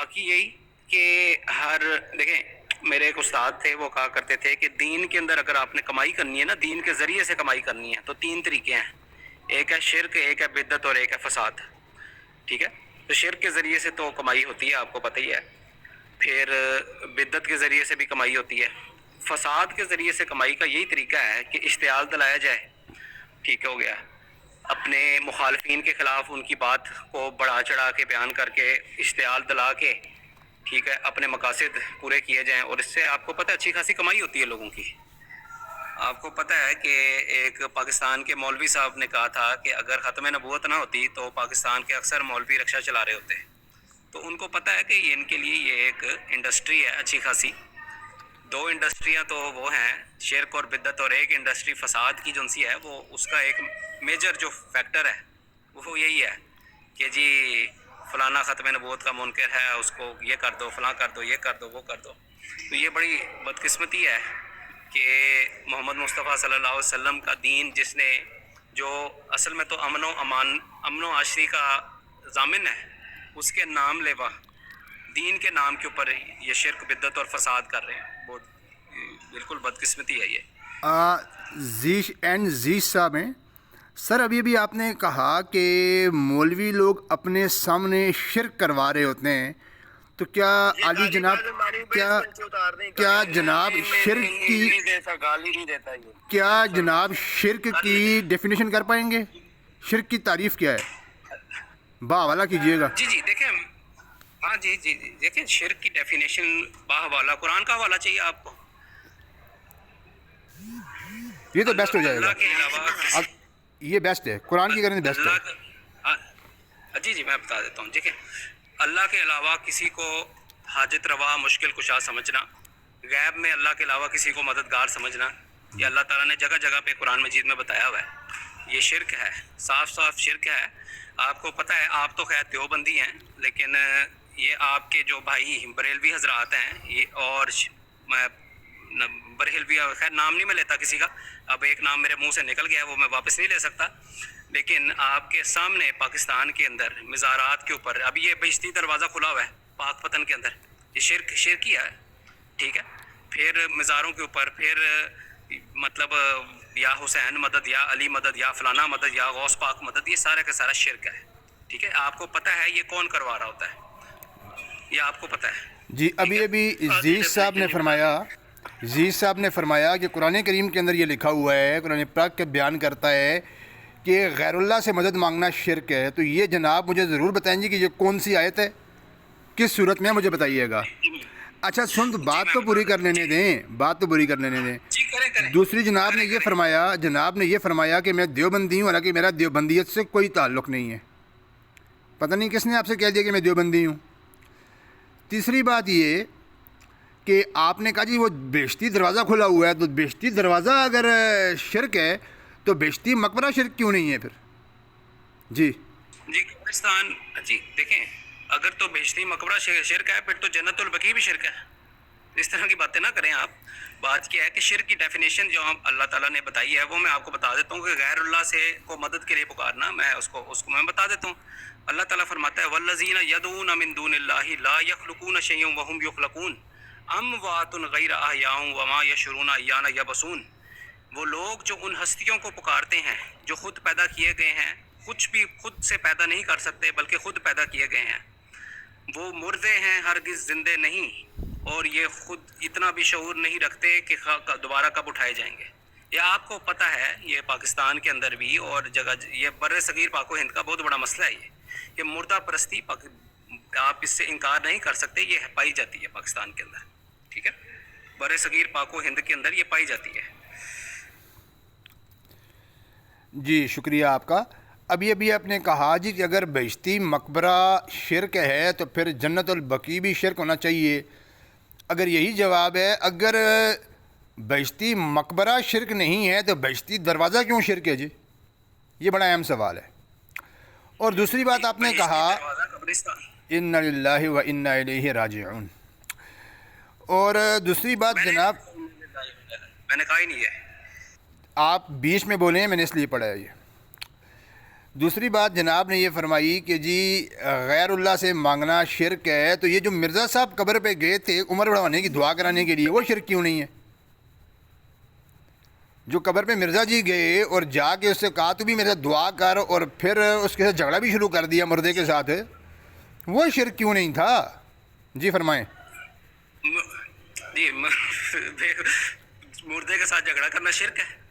باقی یہی کہ دیکھیں میرے ایک استاد تھے، وہ کہا کرتے تھے کہ دین کے اندر اگر آپ نے کمائی کرنی ہے نا، دین کے ذریعے سے کمائی کرنی ہے تو تین طریقے ہیں، ایک ہے شرک، ایک ہے بدعت اور ایک ہے فساد. ٹھیک ہے، تو شرک کے ذریعے سے تو کمائی ہوتی ہے، آپ کو پتہ ہی ہے. پھر بدعت کے ذریعے سے بھی کمائی ہوتی ہے. فساد کے ذریعے سے کمائی کا یہی طریقہ ہے کہ اشتعال دلایا جائے. ٹھیک ہو گیا، اپنے مخالفین کے خلاف ان کی بات کو بڑھا چڑھا کے بیان کر کے اشتعال دلا کے، ٹھیک ہے، اپنے مقاصد پورے کیے جائیں. اور اس سے آپ کو پتہ ہے اچھی خاصی کمائی ہوتی ہے لوگوں کی. آپ کو پتہ ہے کہ ایک پاکستان کے مولوی صاحب نے کہا تھا کہ اگر ختم نبوت نہ ہوتی تو پاکستان کے اکثر مولوی رکشہ چلا رہے ہوتے. تو ان کو پتہ ہے کہ ان کے لیے یہ ایک انڈسٹری ہے اچھی خاصی. دو انڈسٹریاں تو وہ ہیں، شرک اور بدعت، اور ایک انڈسٹری فساد کی جو سی ہے، وہ اس کا ایک میجر جو فیکٹر ہے وہ یہی ہے کہ جی فلانا ختم نبوت کا منکر ہے، اس کو یہ کر دو، فلاں کر دو، یہ کر دو، وہ کر دو. تو یہ بڑی بدقسمتی ہے کہ محمد مصطفیٰ صلی اللہ علیہ وسلم کا دین، جس نے جو اصل میں تو امن و عاشری کا ضامن ہے، اس کے نام لیوا دین کے نام کے اوپر یہ شرک، بدعت اور فساد کر رہے ہیں. بہت بالکل بدقسمتی ہے یہ. زیش اینڈ زیش صاحب ہیں سر. ابھی آپ نے کہا کہ مولوی لوگ اپنے سامنے شرک کروا رہے ہوتے ہیں، تو کیا عالی جناب جناب شرک کی ڈیفینیشن کر پائیں گے؟ شرک کی تعریف کیا ہے؟ باحوالہ کیجیے گا. جی دیکھیں، ہاں جی دیکھیں، شرک کی ڈیفینیشن باحوالہ قرآن کا حوالہ چاہیے آپ کو. یہ تو بیسٹ ہو جائے گا، اللہ کے علاوہ یہ بیسٹ ہے، قرآن کی کریں بیسٹ ہے. جی میں بتا دیتا ہوں. دیکھیں، اللہ کے علاوہ کسی کو حاجت روا، مشکل کشا سمجھنا، غیب میں اللہ کے علاوہ کسی کو مددگار سمجھنا، یہ اللہ تعالیٰ نے جگہ جگہ پہ قرآن مجید میں بتایا ہوا ہے. یہ شرک ہے، صاف شرک ہے. آپ کو پتہ ہے، آپ تو خیر دیوبندی ہیں، لیکن یہ آپ کے جو بھائی بریلوی حضرات ہیں، اور بریلوی، خیر نام نہیں میں لیتا کسی کا، اب ایک نام میرے منہ سے نکل گیا، وہ میں واپس نہیں لے سکتا. لیکن آپ کے سامنے پاکستان کے اندر مزارات کے اوپر اب یہ بہشتی دروازہ کھلا ہوا ہے پاک پتن کے اندر، یہ شرک ہی ہے. ٹھیک ہے، پھر مزاروں کے اوپر پھر مطلب یا حسین مدد، یا علی مدد، یا فلانا مدد، یا غوث پاک مدد، یہ سارا کا سارا شرک ہے. ٹھیک ہے، آپ کو پتہ ہے یہ کون کروا رہا ہوتا ہے، یہ آپ کو پتہ ہے. جی ابھی زیش صاحب نے فرمایا کہ قرآن کریم کے اندر یہ لکھا ہوا ہے، قرآن پاک کے بیان کرتا ہے کہ غیر اللہ سے مدد مانگنا شرک ہے. تو یہ جناب مجھے ضرور بتائیں گے کہ یہ کون سی آیت ہے، کس صورت میں، مجھے بتائیے گا. اچھا بات تو پوری کر لینے دیں. دوسری جناب نے یہ فرمایا کہ میں دیوبندی ہوں، حالانکہ میرا دیوبندیت سے کوئی تعلق نہیں ہے. پتہ نہیں کس نے آپ سے کہہ دیا کہ میں دیوبندی ہوں. تیسری بات یہ کہ آپ نے کہا جی وہ بہشتی دروازہ کھلا ہوا ہے، تو بہشتی دروازہ اگر شرک ہے تو بہشتی مقبرہ شرک کیوں نہیں ہے پھر؟ جی قبرستان، جی دیکھیں، اگر تو بہشتی مقبرہ شرک ہے، پھر تو جنت البقیع بھی شرک ہے. اس طرح کی باتیں نہ کریں آپ. بات کیا ہے کہ شرک کی ڈیفینیشن جو اللہ تعالیٰ نے بتائی ہے وہ میں آپ کو بتا دیتا ہوں کہ غیر اللہ سے کو مدد کے لیے پکارنا، میں اس کو میں بتا دیتا ہوں. اللہ تعالیٰ فرماتا ہے والذین یدعون من دون اللہ لا یخلقون شیئا وهم یخلقون اموات غیر احیاء وما یشعرون ایان یبعثون. وہ لوگ جو ان ہستیوں کو پکارتے ہیں جو خود پیدا کیے گئے ہیں، کچھ بھی خود سے پیدا نہیں کر سکتے بلکہ خود پیدا کیے گئے ہیں، وہ مردے ہیں ہرگز زندے نہیں، اور یہ خود اتنا بھی شعور نہیں رکھتے کہ دوبارہ کب اٹھائے جائیں گے. یہ آپ کو پتہ ہے، یہ پاکستان کے اندر بھی اور جگہ، یہ بر صغیر پاک و ہند کا بہت بڑا مسئلہ ہے. یہ مردہ پرستی آپ اس سے انکار نہیں کر سکتے، یہ پائی جاتی ہے پاکستان کے اندر. ٹھیک ہے، بر صغیر پاک و ہند کے اندر یہ پائی جاتی ہے. جی شکریہ آپ کا. ابھی آپ نے کہا جی کہ اگر بہشتی مقبرہ شرک ہے تو پھر جنت البقیع بھی شرک ہونا چاہیے. اگر یہی جواب ہے، اگر بہشتی مقبرہ شرک نہیں ہے تو بہشتی دروازہ کیوں شرک ہے؟ جی یہ بڑا اہم سوال ہے. اور دوسری بات آپ نے کہا انا للہ و انا الیہ راجعون. اور دوسری بات جناب، میں نے کہا ہی نہیں ہے، آپ بیچ میں بولیں، میں نے اس لیے پڑھا ہے. دوسری بات جناب نے یہ فرمائی کہ جی غیر اللہ سے مانگنا شرک ہے، تو یہ جو مرزا صاحب قبر پہ گئے تھے عمر بڑھانے کی دعا کرانے کے لیے، وہ شرک کیوں نہیں ہے؟ جو قبر پہ مرزا جی گئے اور جا کے اس سے کہا تو بھی میرے ساتھ دعا کر، اور پھر اس کے ساتھ جھگڑا بھی شروع کر دیا مردے کے ساتھ، وہ شرک کیوں نہیں تھا؟ جی فرمائیں۔ جی مردے کے ساتھ جھگڑا کرنا شرک ہے؟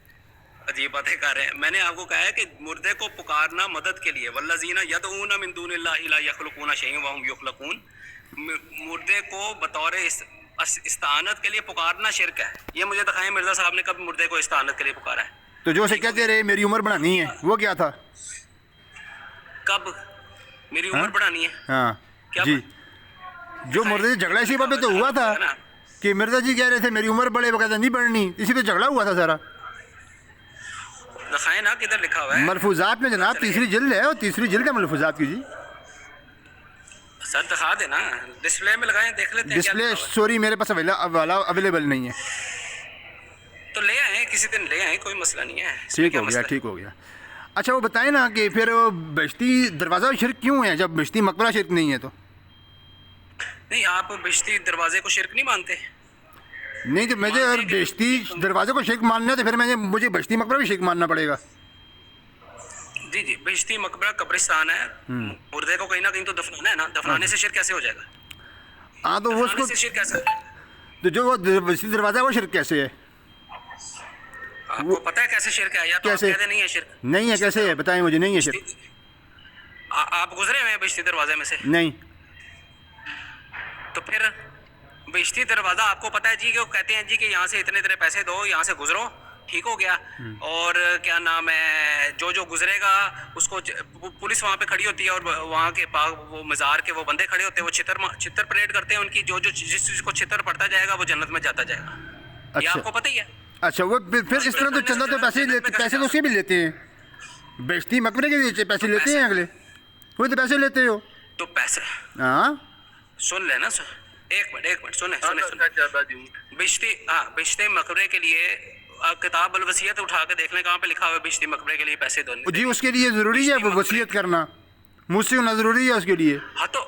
عجیب باتیں کر رہے ہیں۔ میں نے آپ کو کہا ہے کہ مردے کو پکارنا مدد کے لیے، والذین یدعون من دون اللہ لا یخلقون شیئا وهم یخلقون، مردے کو بطور استعانت کے لیے پکارنا شرک ہے۔ یہ مجھے دکھائیں مرزا صاحب نے کب مردے کو استعانت کے لیے پکارا ہے؟ تو جو اسے کہتے رہے میری عمر بڑھانی ہے، وہ کیا تھا؟ کب میری عمر بڑھانی ہے؟ ہاں کیا جی، جو مردے سے جھگڑا اسی بات پہ تو ہوا تھا کہ مرزا جی کہہ رہے تھے میری عمر بڑھے، وہ کہتے نہیں بڑھنی، اسی پہ جھگڑا ہوا تھا سارا۔ دکھائیں نا کدھر لکھا ہوا ہے ملفوظات میں جناب تیسری جلد ہے، اور تیسری جلد ہے ملفوظات کی۔ جی سر دکھا دینا، ڈسپلے میں لگائیں دیکھ لیتے ہیں کیا ڈسپلے لکھا ہوا ہے۔ سوری میرے پاس اویلیبل نہیں ہے۔ تو لے آئیں کسی دن، لے آئیں، کوئی مسئلہ نہیں ہے۔ اس میں ٹھیک کیا ہو گیا، مسئلہ ہے؟ ٹھیک ہو گیا۔ اچھا وہ بتائیں نا کہ پھر وہ بہشتی دروازہ شرک کیوں ہے جب بہشتی مقبرہ شرک نہیں ہے؟ تو نہیں، آپ بہشتی دروازے کو شرک نہیں مانتے؟ نہیں، تو مجھے اگر بہشتی دروازے کو شرک ماننا ہے تو پھر مجھے بہشتی مقبرہ بھی شرک ماننا پڑے گا۔ جی جی، بہشتی مقبرہ قبرستان ہے، مردے کو کہیں نہ کہیں تو دفنانا ہے نا، دفنانے سے شرک کیسے ہو جائے گا؟ ہاں تو وہ اس کو، دفنانے سے شرک کیسے؟ تو جو وہ بہشتی دروازہ ہے وہ شرک کیسے ہے؟ آپ کو پتہ ہے کیسے شرک ہے؟ یا تو آپ کیسے؟ کہتے نہیں ہے شرک؟ نہیں ہے، کیسے ہے بتائیں مجھے، نہیں ہے شرک۔ آپ گزرے ہوئے ہیں بہشتی دروازے میں سے؟ نہیں۔ تو پھر بہشتی دروازہ آپ کو پتہ ہے جی کہ وہ کہتے ہیں جی کہ یہاں سے اتنے اتنے پیسے دو، یہاں سے گزرو، ٹھیک ہو گیا، اور کیا نام ہے، جو گزرے گا اس کو پولیس وہاں پہ کھڑی ہوتی ہے، اور وہاں کے وہ مزار کے وہ بندے کھڑے ہوتے ہیں، وہ چھتر پریڈ کرتے ہیں ان کی، جس چیز کو چھتر پڑتا جائے گا وہ جنت میں جاتا جائے گا۔ یہ آپ کو پتہ ہی ہے۔ اچھا وہ پھر اس طرح تو چندہ تو پیسے تو اس کے بھی لیتے ہیں، بہشتی مقبرے کے لیے پیسے لیتے ہیں اگلے، وہ تو پیسے لیتے ہو۔ تو پیسے ہاں سن لینا، ایک منٹ سنیں۔ بہشتی مقبرے کے لیے کتاب الوصیت اٹھا کے دیکھ لیں کہاں پہ لکھا ہوا ہے بہشتی مقبرے کے لیے پیسے دو۔ جی اس کے لیے ضروری ہے وصیت کرنا، مجھ سے ہونا ضروری ہے اس کے لیے۔ ہاں تو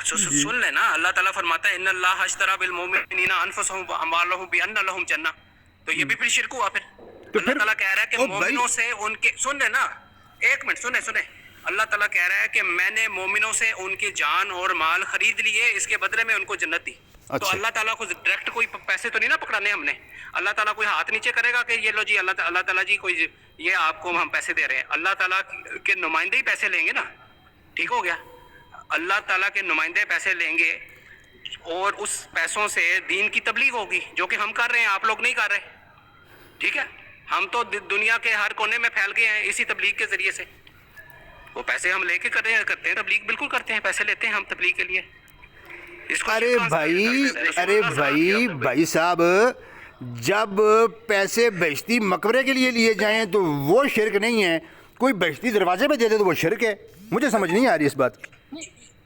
سن لینا، اللہ تعالیٰ فرماتا ہے ان اللہ اشتری بالمؤمنین انفسهم واموالهم بان لهم جنہ، تو یہ بھی پھر شرک ہوا۔ پھر اللہ تعالیٰ کہہ رہا ہے کہ مومنوں سے ان کے، سن لینا ایک منٹ، سنیں، اللہ تعالیٰ کہہ رہا ہے کہ میں نے مومنوں سے ان کی جان اور مال خرید لیے، اس کے بدلے میں ان کو جنت دی۔ تو اللہ تعالیٰ کو ڈائریکٹ کوئی پیسے تو نہیں نا پکڑانے ہم نے، اللہ تعالیٰ کوئی ہاتھ نیچے کرے گا کہ یہ لو جی اللہ تعالیٰ جی کوئی یہ آپ کو ہم پیسے دے رہے ہیں، اللہ تعالیٰ کے نمائندے ہی پیسے لیں گے نا، ٹھیک ہو گیا، اللہ تعالیٰ کے نمائندے پیسے لیں گے، اور اس پیسوں سے دین کی تبلیغ ہوگی، جو کہ ہم کر رہے ہیں، آپ لوگ نہیں کر رہے، ٹھیک ہے، ہم تو دنیا کے ہر کونے میں پھیل گئے ہیں اسی تبلیغ کے ذریعے سے، وہ پیسے ہم لے کے کرتے ہیں تبلیغ، بالکل کرتے ہیں، پیسے لیتے ہیں ہم تبلیغ کے لیے۔ ارے بھائی صاحب، جب پیسے بہشتی مقبرے کے لیے لیے جائیں تو وہ شرک نہیں ہے، کوئی بہشتی دروازے پہ دے دے تو وہ شرک ہے، مجھے سمجھ نہیں آ رہی اس بات کی۔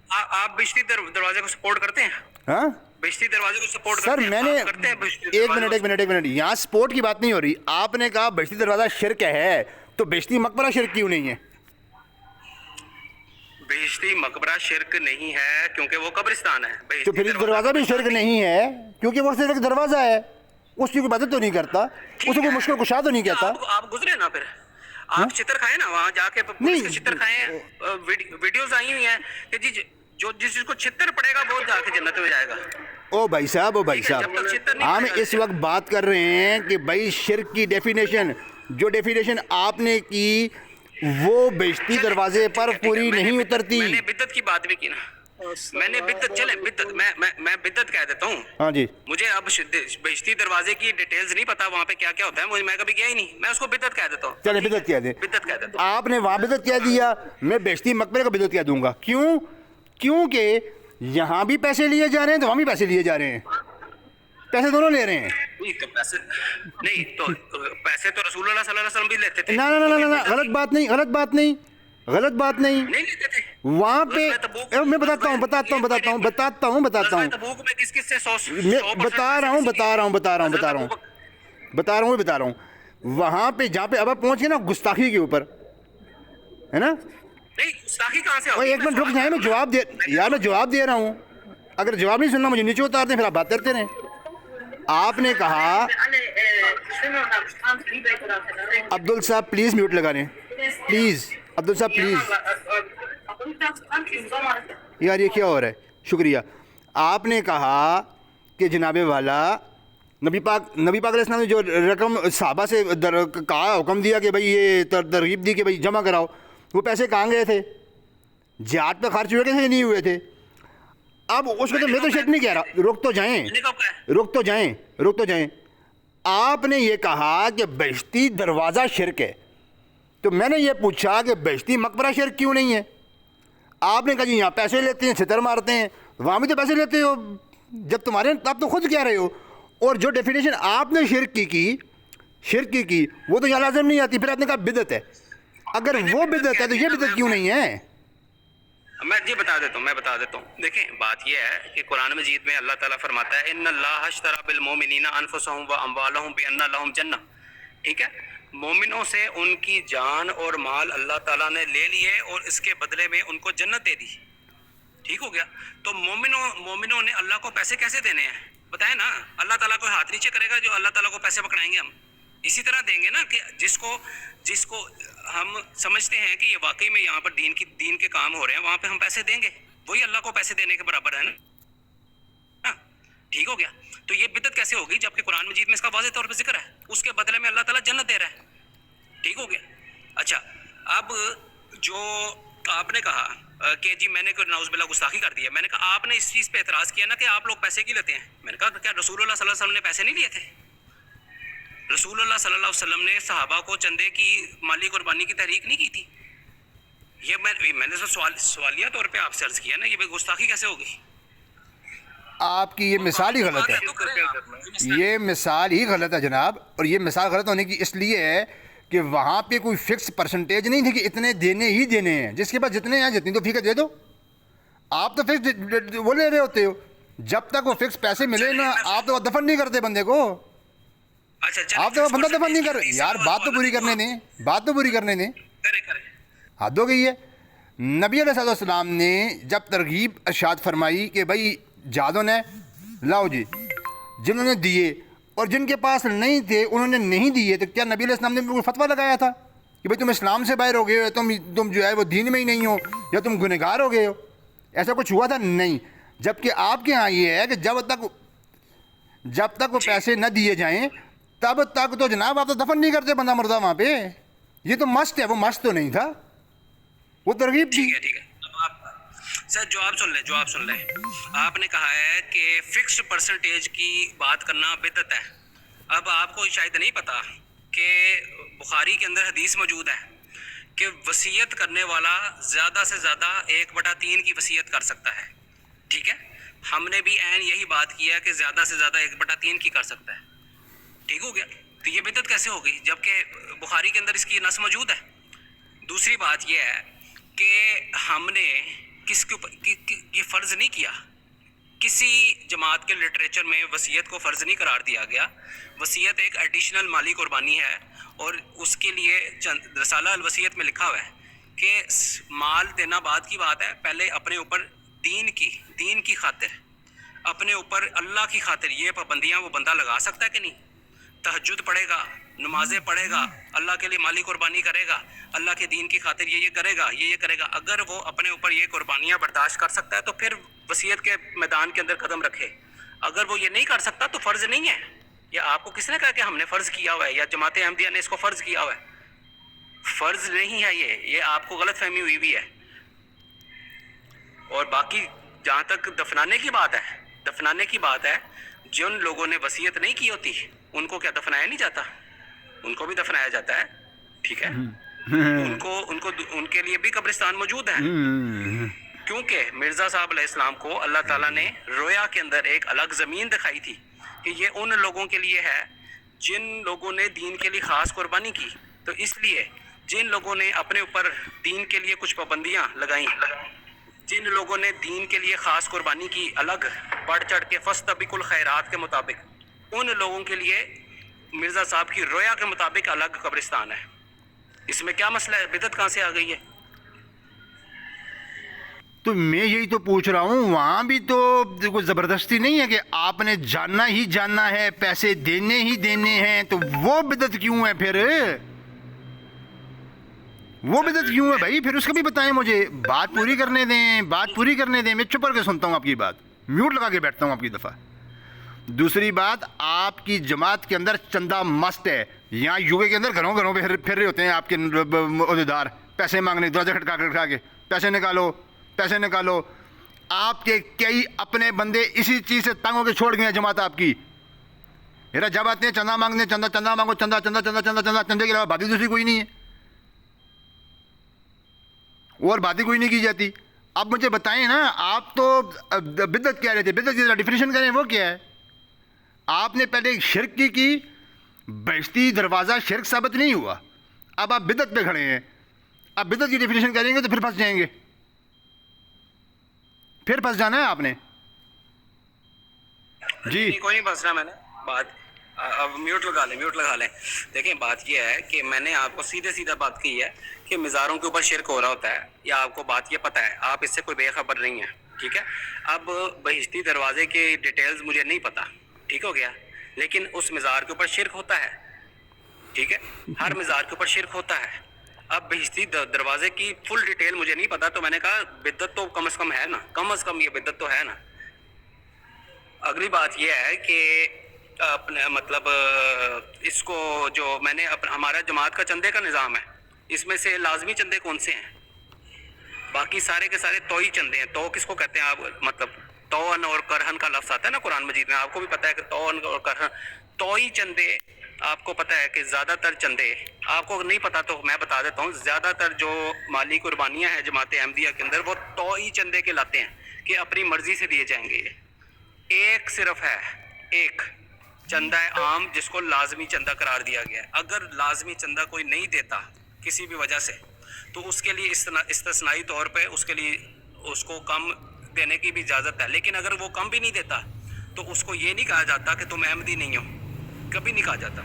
آپ بہشتی دروازے کو سپورٹ کرتے ہیں؟ ہاں بہشتی دروازے کو سپورٹ سر کرتے ہیں؟ میں نے ایک منٹ یہاں سپورٹ کی بات نہیں ہو رہی، آپ نے کہا بہشتی دروازہ شرک ہے، تو بہشتی مقبرہ شرک کیوں نہیں ہے؟ بہشتی مقبرہ شرک نہیں ہے کیونکہ وہ قبرستان ہے۔ تو پھر اس دروازہ بھی شرک نہیں ہے کیونکہ وہ صرف ایک دروازہ ہے، اس کی کوئی عبادت تو نہیں کرتا، اس کو کوئی مشکل کشا تو نہیں کہتا۔ آپ گزرے نا، پھر آپ چتر کھائیں نا، وہاں جا کے چتر کھائیں، ویڈیوز آئی ہوئی ہیں کہ جی جو جس چیز کو چھتر پڑے گا وہ جا کے جنت میں جائے گا۔ او بھائی صاحب ہم اس وقت بات کر رہے ہیں کہ بھائی شرک کی ڈیفینیشن، جو ڈیفینیشن آپ نے کی وہ بہشتی دروازے پر پوری نہیں اترتی۔ میں نے بدعت کی بات بھی کی نا، میں نے بدعت، چلیں بدعت، میں بدعت کہہ دیتا ہوں۔ ہاں جی، مجھے اب بہشتی دروازے کی ڈیٹیلز نہیں پتا وہاں پہ کیا کیا ہوتا ہے، میں کبھی گیا ہی نہیں، میں اس کو بدعت کہہ دیتا ہوں۔ چلیں بدعت کہہ دیں، بدعت کہہ دیتا ہوں۔ آپ نے وہاں بدعت کہہ دیا، میں بہشتی مقبرے کو بدعت کہہ دوں گا۔ کیوں؟ کیونکہ یہاں بھی پیسے لیے جا رہے ہیں تو وہاں بھی پیسے لیے جا رہے ہیں، پیسے دونوں لے رہے ہیں۔ نہیں تو پیسے تو رسول اللہ صلی اللہ علیہ وسلم بھی لیتے تھے۔ نہ غلط بات نہیں، نہیں لیتے تھے وہاں پہ میں بتاتا ہوں تبوک میں کس سے بتا رہا ہوں وہاں پہ جہاں پہ اب آپ پہنچ گئے نا گستاخی کے اوپر، ہے نا. نہیں گستاخی کہاں سے اور ہوگی؟ ایک منٹ رک جائیں, میں جواب دے یار میں جواب دے رہا ہوں. اگر جواب نہیں سننا مجھے نیچے اتار دیں, پھر آپ بات کرتے رہیں. آپ نے کہا عبدل صاحب پلیز میوٹ لگا لیں پلیز. عبدل صاحب پلیز. یار یہ کیا ہو رہا ہے؟ شکریہ. آپ نے کہا کہ جناب والا نبی پاک علیہ السلام نے جو رقم صحابہ سے کہا, حکم دیا کہ بھئی یہ ترغیب دی کہ بھئی جمع کراؤ, وہ پیسے کہاں گئے تھے؟ جہاد پہ خرچ ہوئے تھے نہیں ہوئے تھے؟ اب اس کو تو میں تو شرک نہیں کہہ رہا. رک تو جائیں. آپ نے یہ کہا کہ بہشتی دروازہ شرک ہے, تو میں نے یہ پوچھا کہ بہشتی مقبرہ شرک کیوں نہیں ہے؟ آپ نے کہا جی یہاں پیسے لیتے ہیں, چھتر مارتے ہیں. وہاں بھی تو پیسے لیتے ہو جب تمہارے, آپ تو خود کہہ رہے ہو. اور جو ڈیفینیشن آپ نے شرک کی وہ تو یہاں لازم نہیں آتی. پھر آپ نے کہا بدعت ہے. اگر وہ بدعت ہے تو یہ بدعت کیوں نہیں ہے؟ میں جی بتا دیتا ہوں. دیکھیں بات یہ ہے کہ قرآن مجید میں اللہ تعالیٰ فرماتا ہے ان اللہ اشتری بالمؤمنین انفسهم واموالهم بان لهم جنہ. ٹھیک ہے, مومنوں سے ان کی جان اور مال اللہ تعالیٰ نے لے لیے اور اس کے بدلے میں ان کو جنت دے دی. ٹھیک ہو گیا. تو مومنوں نے اللہ کو پیسے کیسے دینے ہیں بتائیں نا. اللہ تعالیٰ کو ہاتھ نیچے کرے گا جو اللہ تعالیٰ کو پیسے پکڑائیں گے ہم. اسی طرح دیں گے نا کہ جس کو ہم سمجھتے ہیں کہ یہ واقعی میں یہاں پر دین کے کام ہو رہے ہیں, وہاں پہ ہم پیسے دیں گے. وہی اللہ کو پیسے دینے کے برابر ہے نا. ٹھیک ہو گیا. تو یہ بدعت کیسے ہوگی جبکہ قرآن مجید میں اس کا واضح طور پہ ذکر ہے, اس کے بدلے میں اللہ تعالیٰ جنت دے رہا ہے. ٹھیک ہو گیا. اچھا, اب جو آپ نے کہا کہ جی میں نے نعوذ باللہ گستاخی کر دیا, میں نے کہا آپ نے اس چیز پہ اعتراض کیا نا کہ آپ لوگ پیسے کیوں لیتے ہیں. میں نے کہا کیا رسول اللہ صلی اللہ علیہ وسلم نے پیسے نہیں لیے تھے؟ رسول اللہ صلی اللہ علیہ وسلم نے صحابہ کو چندے کی مالی قربانی کی تحریک نہیں کی تھی. یہ میں نے سوالیہ طور پہ آپ سے عرض کیا نا, یہ گستاخی کیسے ہوگی؟ آپ کی یہ مثال ہی غلط ہے. یہ مثال ہی غلط ہے جناب. اور یہ مثال غلط ہونے کی اس لیے ہے کہ وہاں پہ کوئی فکس پرسنٹیج نہیں تھی کہ اتنے دینے ہی دینے ہیں. جس کے پاس جتنے ہیں جتنی تو فکس دے دو. آپ تو فکس وہ لے رہے ہوتے ہو. جب تک وہ فکس پیسے ملے نا آپ تو دفن نہیں کرتے بندے کو. آپ تو بندہ دفن نہیں کر رہے. یار بات تو پوری کرنے دیں. حد ہو گئی ہے. نبی علیہ السلام نے جب ترغیب ارشاد فرمائی کہ بھائی جہادوں نے لاؤ جی, جنہوں نے دیے اور جن کے پاس نہیں تھے انہوں نے نہیں دیے, تو کیا نبی علیہ السلام نے کوئی فتویٰ لگایا تھا کہ بھائی تم اسلام سے باہر ہو گئے ہو, تم جو ہے وہ دین میں ہی نہیں ہو, یا تم گنہگار ہو گئے ہو؟ ایسا کچھ ہوا تھا نہیں. جبکہ آپ کے ہاں یہ ہے کہ جب تک وہ پیسے نہ دیے جائیں تب تک تو جناب آپ تو دفن نہیں کرتے بندہ مردہ وہاں پہ. یہ تو مست ہے, وہ مست تو نہیں تھا, وہ ترغیب تھی. ٹھیک ہے. سر جواب سن لیں. آپ نے کہا ہے کہ فکسڈ پرسنٹیج کی بات کرنا بدعت ہے. اب آپ کو شاید نہیں پتا کہ بخاری کے اندر حدیث موجود ہے کہ وصیت کرنے والا زیادہ سے زیادہ 1/3 کی وصیت کر سکتا ہے. ٹھیک ہے, ہم نے بھی عین یہی بات کی ہے کہ زیادہ سے زیادہ 1/3 کی کر سکتا ہے. ٹھیک ہو گیا. تو یہ بدعت کیسے ہوگی جبکہ بخاری کے اندر اس کی نص موجود ہے. دوسری بات یہ ہے کہ ہم نے کس کے یہ فرض نہیں کیا, کسی جماعت کے لٹریچر میں وصیت کو فرض نہیں قرار دیا گیا. وصیت ایک ایڈیشنل مالی قربانی ہے, اور اس کے لیے رسالہ الوصیت میں لکھا ہوا ہے کہ مال دینا بعد کی بات ہے, پہلے اپنے اوپر دین کی خاطر, اپنے اوپر اللہ کی خاطر یہ پابندیاں وہ بندہ لگا سکتا ہے کہ نہیں؟ تہجد پڑھے گا, نمازیں پڑھے گا, اللہ کے لیے مالی قربانی کرے گا, اللہ کے دین کی خاطر یہ کرے گا. اگر وہ اپنے اوپر یہ قربانیاں برداشت کر سکتا ہے تو پھر وصیت کے میدان کے اندر قدم رکھے. اگر وہ یہ نہیں کر سکتا تو فرض نہیں ہے. یا آپ کو کس نے کہا کہ ہم نے فرض کیا ہوا ہے, یا جماعت احمدیہ نے اس کو فرض کیا ہوا ہے؟ فرض نہیں ہے یہ آپ کو غلط فہمی ہوئی بھی ہے. اور باقی جہاں تک دفنانے کی بات ہے, جن لوگوں نے وصیت نہیں کی ہوتی ان کو کیا دفنایا نہیں جاتا؟ ان کو بھی دفنایا جاتا ہے. ٹھیک ہے, ان کے لیے بھی قبرستان موجود ہے. کیونکہ مرزا صاحب علیہ السلام کو اللہ تعالیٰ نے رویا کے اندر ایک الگ زمین دکھائی تھی کہ یہ ان لوگوں کے لیے ہے جن لوگوں نے دین کے لیے خاص قربانی کی. تو اس لیے جن لوگوں نے اپنے اوپر دین کے لیے کچھ پابندیاں لگائیں, جن لوگوں نے دین کے لیے خاص قربانی کی الگ بڑھ چڑھ کے فاستبقوا الخیرات کے مطابق, ان لوگوں کے لیے مرزا صاحب کی رویا کے مطابق الگ قبرستان ہے. اس میں کیا مسئلہ ہے؟ بدعت کہاں سے آ گئی ہے؟ تو میں یہی تو پوچھ رہا ہوں، وہاں بھی تو کوئی زبردستی نہیں ہے کہ آپ نے جاننا ہی جاننا ہے، پیسے دینے ہی دینے ہیں، تو وہ بدعت کیوں ہے پھر؟ وہ بدعت کیوں ہے بھائی؟ پھر اس کا بھی بتائیں مجھے، بات پوری کرنے دیں، بات پوری کرنے دیں. میں چپ کر کے سنتا ہوں آپ کی بات، میوٹ لگا کے بیٹھتا ہوں آپ کی دفعہ. دوسری بات، آپ کی جماعت کے اندر چندہ مست ہے. یہاں یو کے اندر گھروں گھروں پہ پھر رہے ہوتے ہیں آپ کے عہدیدار، پیسے مانگنے، دروازے کھٹکھا کے پیسے نکالو پیسے نکالو. آپ کے کئی اپنے بندے اسی چیز سے تنگ ہو کے چھوڑ گئے ہیں جماعت آپ کی. میرا جب آتے ہیں چندہ مانگنے، چندہ مانگو، چندہ چندہ چندہ چندہ چندہ، چندے کے علاوہ بات ہی دوسری کوئی نہیں ہے، اور بات ہی کوئی نہیں کی جاتی. اب مجھے بتائیں نا، آپ تو بدعت کہہ رہے تھے، بدعت کی ڈیفینیشن کریں وہ کیا ہے؟ آپ نے پہلے شرک کی بہشتی دروازہ شرک ثابت نہیں ہوا، اب آپ بدعت پہ کھڑے ہیں. اب بدعت کی ڈیفینیشن کریں گے تو پھر پھنس جائیں گے، پھر پھنس جانا ہے آپ نے. جی کوئی نہیں پھنس رہا میں نے. بات اب میوٹ لگا لیں. دیکھیں بات یہ ہے کہ میں نے آپ کو سیدھا بات کی ہے کہ مزاروں کے اوپر شرک ہو رہا ہوتا ہے، یا آپ کو بات یہ پتہ ہے، آپ اس سے کوئی بے خبر نہیں ہے، ٹھیک ہے. اب بہشتی دروازے کی ڈیٹیلز مجھے نہیں پتہ، ٹھیک ہو گیا، لیکن اس مزار کے اوپر شرک ہوتا ہے، ٹھیک ہے، ہر مزار کے اوپر شرک ہوتا ہے. اب بہشتی دروازے کی فل ڈیٹیل مجھے نہیں پتا، تو میں نے کہا بدعت تو کم از کم ہے نا، کم از کم یہ بدعت تو ہے نا. اگلی بات یہ ہے کہ اپنے مطلب اس کو جو میں نے ہمارا جماعت کا چندے کا نظام ہے، اس میں سے لازمی چندے کون سے ہیں؟ باقی سارے کے سارے توئی چندے ہیں. تو کس کو کہتے ہیں آپ؟ مطلب توان اور کرہن کا لفظ آتا ہے نا قرآن مجید میں، آپ کو بھی پتہ ہے کہ توان اور کرہن توئی چندے. آپ کو پتہ ہے کہ زیادہ تر چندے، آپ کو نہیں پتہ تو میں بتا دیتا ہوں، زیادہ تر جو مالی قربانیاں ہیں جماعت احمدیہ کے اندر وہ توئی چندے کے لاتے ہیں کہ اپنی مرضی سے دیے جائیں گے. ایک صرف ہے، ایک چندہ عام جس کو لازمی چندہ قرار دیا گیا ہے. اگر لازمی چندہ کوئی نہیں دیتا کسی بھی وجہ سے، تو اس کے لیے استثنائی طور پہ اس کے لیے اس کو کم دینے کی بھی اجازت ہے. لیکن اگر وہ کم بھی نہیں دیتا تو اس کو یہ نہیں کہا جاتا کہ تم احمدی نہیں ہو، کبھی نہیں کہا جاتا.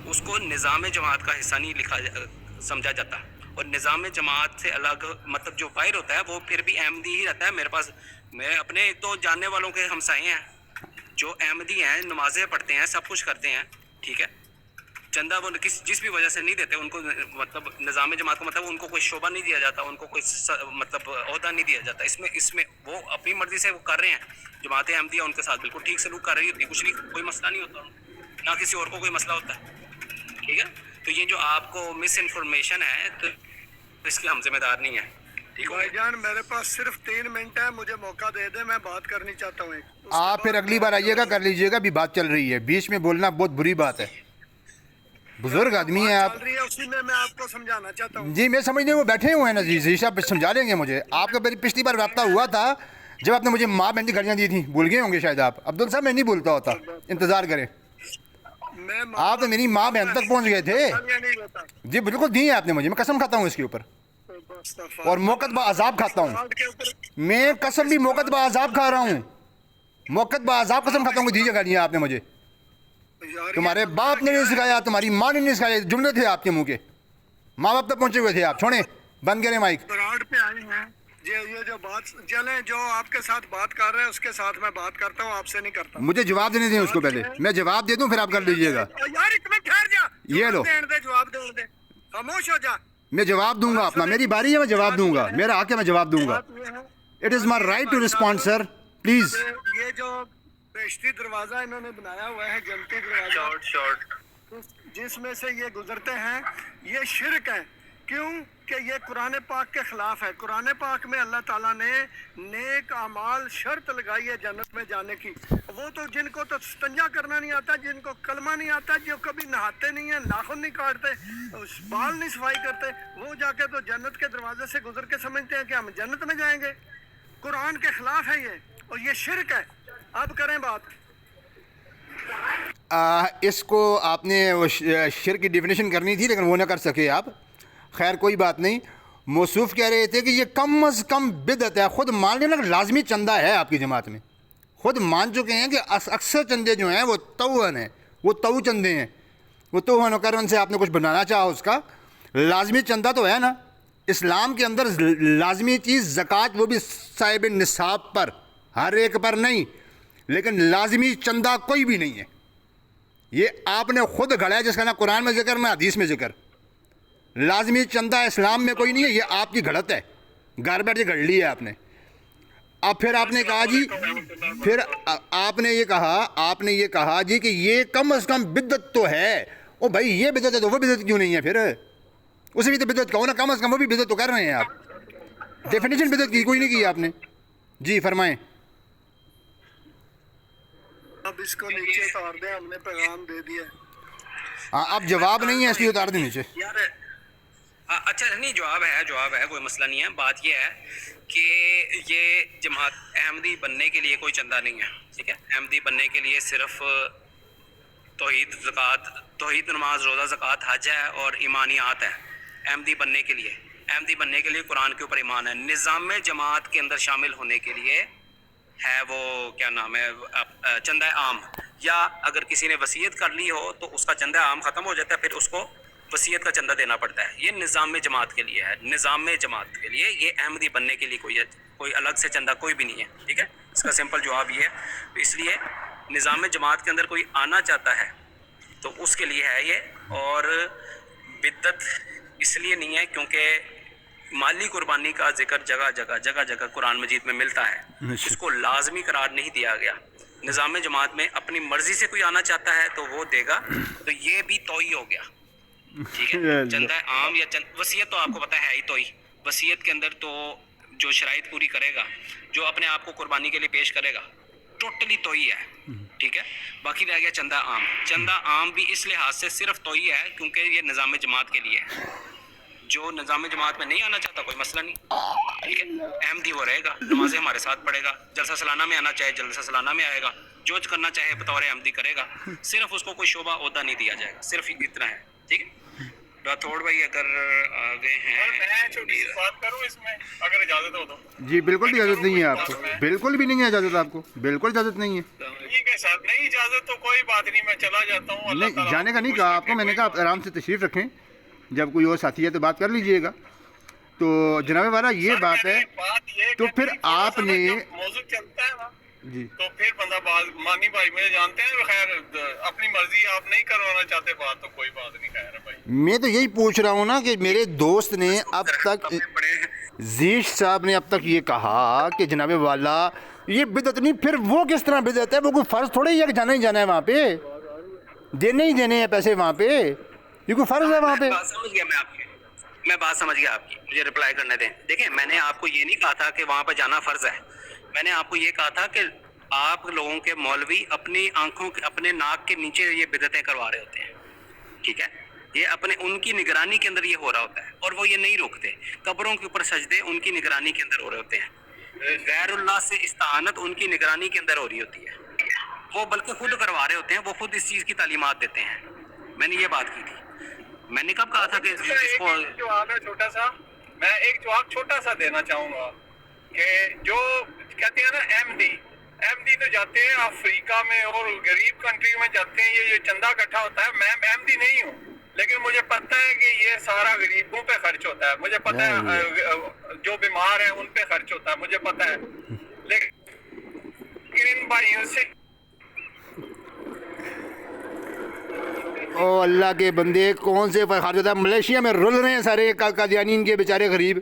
اس کو نظام جماعت کا حصہ نہیں سمجھا جاتا. اور نظام جماعت سے الگ مطلب جو باہر ہوتا ہے وہ پھر بھی احمدی ہی رہتا ہے. میرے پاس میں اپنے ایک تو جاننے والوں کے ہمسائے ہیں جو احمدی ہیں، نمازیں پڑھتے ہیں، سب کچھ کرتے ہیں، ٹھیک ہے. چندہ وہ جس بھی وجہ سے نہیں دیتے، ان کو مطلب نظام جماعت کو مطلب ان کو کوئی شعبہ نہیں دیا جاتا، ان کو کوئی مطلب عہدہ نہیں دیا جاتا. اس میں وہ اپنی مرضی سے وہ کر رہے ہیں. جماعت احمدیہ ان کے ساتھ بالکل ٹھیک سلوک کر رہی ہوتی ہے، کچھ نہیں، کوئی مسئلہ نہیں ہوتا، نہ کسی اور کو کوئی مسئلہ ہوتا ہے، ٹھیک ہے. تو یہ جو آپ کو مس انفارمیشن ہے تو اس کے ہم ذمہ دار نہیں ہیں. بھائی جان میرے پاس صرف 3 منٹ ہے، مجھے موقع دے دیں، میں بات کرنی چاہتا ہوں. آپ پھر اگلی بار آئیے گا، کر لیجئے گا. ابھی بات چل رہی ہے، بیچ میں بولنا بہت بری بات ہے. بزرگ آدمی ہیں آپ. چل رہی ہے اسی میں آپ کو سمجھانا چاہتا ہوں. جی میں سمجھنے وہ بیٹھے ہوئے ہیں نا. جی صاحب سمجھا لیں گے مجھے. آپ کا پچھلی بار رابطہ ہوا تھا جب آپ نے مجھے ماں بہن کی گھڑیاں دی تھیں، بھول گئے ہوں گے شاید آپ. عبدل صاحب میں نہیں بھولتا ہوتا، انتظار کریں. آپ تو میری ماں بہن تک پہنچ گئے تھے. جی بالکل دی ہیں آپ نے مجھے، میں قسم کھاتا ہوں اس کے اوپر، اور موقت با عذاب کھاتا ہوں. میں قسم بھی موقت با عذاب کھا رہا ہوں، موقت با عذاب قسم کھاتا ہوں کہ دیجیے گاڑیاں آپ نے مجھے. تمہارے باپ نے نہیں سکھایا، تمہاری ماں نے نہیں سکھایا. جملے تھے آپ کے منہ کے، ماں باپ تک پہنچے ہوئے تھے آپ. چھوڑیں، بند کریں مائک. براڈ پہ آئے ہیں یہ جو بات چلیں، جو آپ کے ساتھ بات کر رہے ہیں اس کے ساتھ میں بات کرتا ہوں، آپ سے نہیں کرتا. مجھے جواب دینے دیں اس کو پہلے. میں جواب دے دوں پھر آپ کر لیجیے گا. یار ایک منٹ ٹھہر جا، یہ لو، جواب دے، خاموش ہو جا. میں جواب دوں گا اپنا. میری باری ہے، میں جواب دوں گا. میرا حق ہے، میں جواب دوں گا. It is my right to respond sir, please. یہ جو بہشتی دروازہ انہوں نے بنایا ہوا ہے، جنتی دروازہ، جس میں سے یہ گزرتے ہیں، یہ شرک ہے. کیوں کہ یہ قرآن پاک کے خلاف ہے. قرآن پاک میں اللہ تعالیٰ نے نیک اعمال شرط لگائی ہے جنت میں جانے کی. وہ تو جن کو تو استنجا کرنا نہیں آتا، جن کو کلمہ نہیں آتا، جو کبھی نہاتے نہیں ہیں، ناخن نہیں کاٹتے، بال نہیں صفائی کرتے، وہ جا کے تو جنت کے دروازے سے گزر کے سمجھتے ہیں کہ ہم جنت میں جائیں گے. قرآن کے خلاف ہے یہ، اور یہ شرک ہے. اب کریں بات. اس کو آپ نے شرک کی ڈیفینیشن کرنی تھی لیکن وہ نہ کر سکے آپ. خیر کوئی بات نہیں. موصوف کہہ رہے تھے کہ یہ کم از کم بدعت ہے. خود مان لینا کہ لازمی چندہ ہے آپ کی جماعت میں. خود مان چکے ہیں کہ اکثر چندے جو ہیں وہ توہن ہیں، وہ تو چندے ہیں. وہ توہن و کرن سے آپ نے کچھ بنانا چاہا اس کا. لازمی چندہ تو ہے نا. اسلام کے اندر لازمی چیز زکوٰۃ، وہ بھی صاحب نصاب پر، ہر ایک پر نہیں، لیکن لازمی چندہ کوئی بھی نہیں ہے. یہ آپ نے خود گھڑا ہے، جس کا نہ قرآن میں ذکر نہ حدیث میں ذکر. لازمی چندہ اسلام میں کوئی نہیں ہے، یہ آپ کی گھڑت ہے، گھر بیٹھ کے گھڑ لی ہے آپ نے. اب پھر آپ نے کہا جی، پھر آپ نے یہ کہا جی کہ یہ کم از کم بدعت تو ہے. او بھائی یہ بدعت ہے تو وہ بدعت کیوں نہیں ہے؟ پھر اسے بھی تو بدعت کہو نا، کم از کم وہ بھی بدعت تو کر رہے ہیں آپ. ڈیفینیشن بدعت کی کوئی نہیں کی آپ نے. جی فرمائیں. اب اس کو نیچے اتار دیں، ہم نے پیغام دے دیا. ہاں اب جواب نہیں ہے اس لیے اتار دیں نیچے. یار اچھا نہیں، جواب ہے، کوئی مسئلہ نہیں ہے. بات یہ ہے کہ یہ جماعت احمدی بننے کے لیے کوئی چندہ نہیں ہے، ٹھیک ہے. احمدی بننے کے لیے صرف توحید، زکوٰۃ، توحید، نماز، روزہ، زکوٰۃ، حج ہے اور ایمانیات ہے. احمدی بننے کے لیے قرآن کے اوپر ایمان ہے. نظام جماعت کے اندر شامل ہونے کے لیے ہے وہ کیا نام ہے، چندہ عام، یا اگر کسی نے وصیت کر لی ہو تو اس کا چندہ عام ختم ہو جاتا ہے، پھر اس کو وصیت کا چندہ دینا پڑتا ہے. یہ نظام جماعت کے لیے ہے، نظام جماعت کے لیے. یہ احمدی بننے کے لیے کوئی الگ سے چندہ کوئی بھی نہیں ہے، ٹھیک ہے. اس کا سمپل جواب یہ ہے. تو اس لیے نظام جماعت کے اندر کوئی آنا چاہتا ہے تو اس کے لیے ہے یہ. اور بدعت اس لیے نہیں ہے کیونکہ مالی قربانی کا ذکر جگہ جگہ قرآن مجید میں ملتا ہے. اس کو لازمی قرار نہیں دیا گیا. نظام جماعت میں اپنی مرضی سے کوئی آنا چاہتا ہے تو وہ دے گا. تو یہ بھی توئی ہو گیا، ٹھیک ہے. چندہ عام یا وصیت تو آپ کو پتہ ہے ہی توئی. وصیت کے اندر تو جو شرائط پوری کرے گا، جو اپنے آپ کو قربانی کے لیے پیش کرے گا، ٹوٹلی توئی ہے، ٹھیک ہے. باقی رہ گیا چندہ عام. چندہ عام بھی اس لحاظ سے صرف توئی ہے کیونکہ یہ نظام جماعت کے لیے ہے. جو نظام جماعت میں نہیں آنا چاہتا کوئی مسئلہ نہیں، ٹھیک ہے. احمدی وہ رہے گا، نمازیں ہمارے ساتھ پڑھے گا، جلسہ سالانہ میں آنا چاہے جلسہ سالانہ میں آئے گا، جو کرنا چاہے بطور احمدی کرے گا. صرف اس کو کوئی شعبہ عہدہ نہیں دیا جائے گا، صرف اتنا ہے، ٹھیک ہے. راتھوڑ بھائی اگر آگے ہیں، میں چھوٹی سی بات کروں اس میں اگر اجازت ہو تو. جی بالکل بھی اجازت نہیں ہے آپ کو، بالکل بھی نہیں ہے اجازت آپ کو، بالکل اجازت نہیں ہے. ٹھیک ہے صاحب، نہیں اجازت تو کوئی بات نہیں، میں چلا جاتا ہوں. اللہ نہیں تعالیٰ جانے کا نہیں کہا آپ کو، میں نے کہا آپ آرام سے تشریف رکھیں، جب کوئی اور ساتھی ہے تو بات کر لیجئے گا. تو جناب والا یہ بات ہے، تو پھر آپ نے موضوع چلتا ہے نا جی تو پھر بندہ مانی بھائی مجھے جانتے ہیں، خیر اپنی مرضی آپ نہیں کروانا چاہتے بات تو کوئی بات نہیں. خیر ہے بھائی، میں تو یہی پوچھ رہا ہوں نا کہ میرے دوست نے اب تک، زیش صاحب نے اب تک یہ کہا کہ جناب والا یہ بدعت نہیں، پھر وہ کس طرح بدعت ہے؟ وہ کوئی فرض تھوڑے ہی ہے کہ جانا ہی جانا ہے وہاں پہ، دینے ہی دینے ہیں پیسے وہاں پہ، یہ کوئی فرض ہے وہاں پہ؟ بات سمجھ گیا میں بات سمجھ گیا آپ کی. مجھے رپلائی کرنے دیں. دیکھیں میں نے آپ کو یہ نہیں کہا تھا کہ وہاں پہ جانا فرض ہے. میں نے آپ کو یہ کہا تھا کہ آپ لوگوں کے مولوی اپنی آنکھوں کے، اپنے ناک کے نیچے یہ بدعتیں کروا رہے ہوتے ہیں، ٹھیک ہے. یہ اپنے ان کی نگرانی کے اندر یہ ہو رہا ہوتا ہے اور وہ یہ نہیں روکتے. قبروں کے اوپر سجدے ان کی نگرانی کے اندر ہو رہے ہوتے ہیں. غیر اللہ سے استعانت ان کی نگرانی کے اندر ہو رہی ہوتی ہے. وہ بلکہ خود کروا رہے ہوتے ہیں، وہ خود اس چیز کی تعلیمات دیتے ہیں. میں نے یہ بات کی تھی. میں نے کب کہا تھا کہ اس کو جواب ہے چھوٹا سا، میں ایک جواب چھوٹا سا دینا چاہوں گا کہ جو کہتے ہیں نا احمدی تو جاتے ہیں افریقہ میں اور غریب کنٹری میں جاتے ہیں، یہ چندہ اکٹھا ہوتا ہے. میں احمدی نہیں ہوں لیکن مجھے پتہ ہے کہ یہ سارا غریبوں پہ خرچ ہوتا ہے. مجھے پتہ ہے جو بیمار ہیں ان پہ خرچ ہوتا ہے، مجھے پتہ ہے. لیکن ان بھائیوں سے او اللہ کے بندے، کون سے خارج ہوتا ہے؟ ملیشیا میں رول رہے ہیں سارے قادیانی، ان کے بیچارے غریب،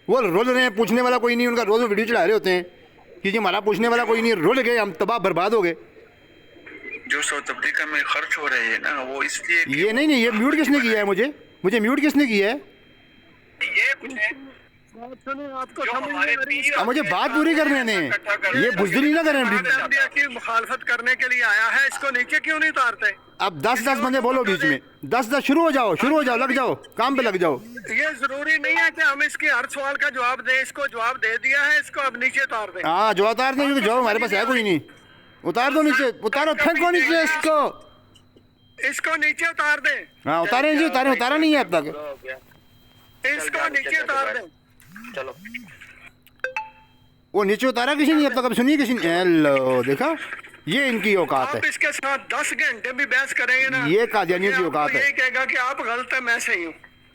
وہ رول رہے ہیں، پوچھنے والا کوئی نہیں. ان کا روز ویڈیو چڑھا رہے ہوتے ہیں کہ جی ہمارا پوچھنے والا کوئی نہیں، رول گئے ہم، تباہ برباد ہو گئے. جو ساؤتھ افریقہ میں خرچ ہو رہے ہیں نا وہ اس لیے یہ نہیں، یہ میوٹ کس نے کیا ہے؟ مجھے میوٹ کس نے کیا ہے؟ یہ پوچھیں آپ کو جو سمجھ ہمارے میں پیر اب مجھے بات پوری کرنے دیں، یہ بزدلی نہ کریں. احمدیہ کی مخالفت کرنے کے لیے آیا ہے، اس کو نیچے کیوں نہیں اتارتے؟ اب 10 بندے بولو بیچ میں، 10 شروع ہو جاؤ، لگ جاؤ، کام پہ لگ جاؤ. یہ ضروری نہیں ہے کہ ہم اس کے ہر سوال کا جواب دیں. اس کو جواب دے دیا ہے، اس کو اب نیچے اتار دیں. ہاں جو اتار دیں، کیونکہ جواب ہمارے پاس ہے کوئی نہیں. اتار دو نیچے، اتارو، پھینکو نیچے اس کو نیچے اتار دیں. ہاں اتاریں جی، اتارا نہیں ہے اب تک. اس کو نیچے اتار دیں. چلو وہ نیچے اتارا کسی نے اب تک؟ اب سنیے کسی نے، لو دیکھا، یہ ان کی اوقات ہے. آپ اس کے ساتھ 10 گھنٹے بھی بحث کریں گے نا، یہ قادیانیوں کی اوقات ہے. یہی کہے گا کہ آپ غلط ہیں، میں صحیح ہوں.